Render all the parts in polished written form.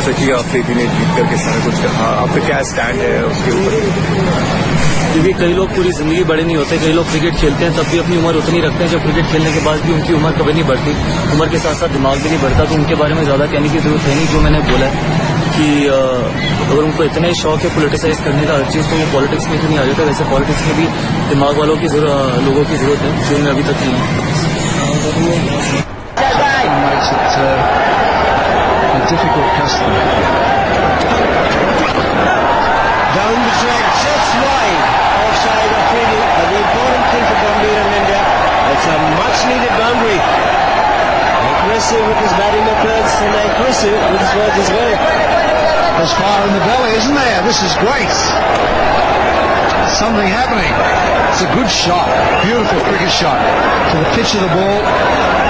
जैसा कि अफरीदी ने जीत करके सारा कुछ कहा, आपका क्या स्टैंड है उसके ऊपर? क्योंकि कई लोग पूरी जिंदगी बड़े नहीं होते, कई लोग क्रिकेट खेलते हैं तब भी अपनी उम्र उतनी रखते हैं, जब क्रिकेट खेलने के बाद भी उनकी उम्र कभी नहीं बढ़ती, उम्र के साथ साथ दिमाग भी नहीं बढ़ता। तो उनके बारे में ज्यादा कहने की जरूरत है नहीं। जो मैंने बोला है कि अगर उनको इतना ही शौक है पोलिटिसाइज करने का हर चीज, तो वो पॉलिटिक्स में क्यों नहीं आ जाता। वैसे पॉलिटिक्स में भी दिमाग वालों की लोगों की जरूरत है, जो उनमें अभी तक नहीं है। Down the track, just wide, offside Afridi. But the important thing for Gambhir and India, it's a much-needed boundary. Aggressive with his batting methods and aggressive with his words as well. There's fire in the belly, isn't there? This is great. Something happening. It's a good shot, beautiful cricket shot. To the pitch of the ball,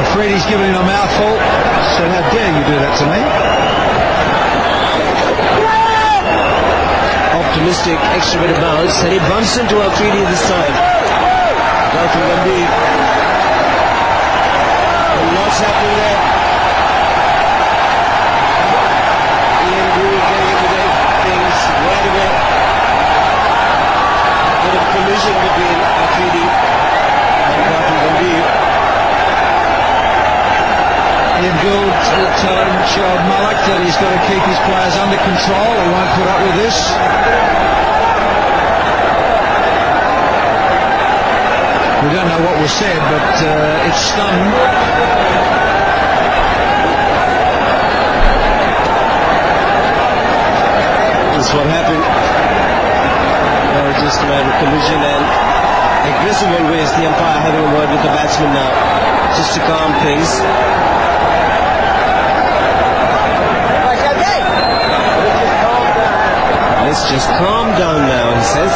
Afridi's giving him a mouthful. So how dare you do that to me? Optimistic, extra bit of bounce, and he bumps into Afridi this time. Gautam Gambhir. Lots happening there. Ian Gould getting into the things right away. Bit of collision between Afridi and Gautam Gambhir. Ian Gould telling Shoaib Malik that he's got to keep his players under control. He won't put up with this. We don't know what was said, but it's stunned. That's what happened. Just a matter of collision and aggressive always. The umpire having a word with the batsman now, just to calm things. Let's just calm down now, he says.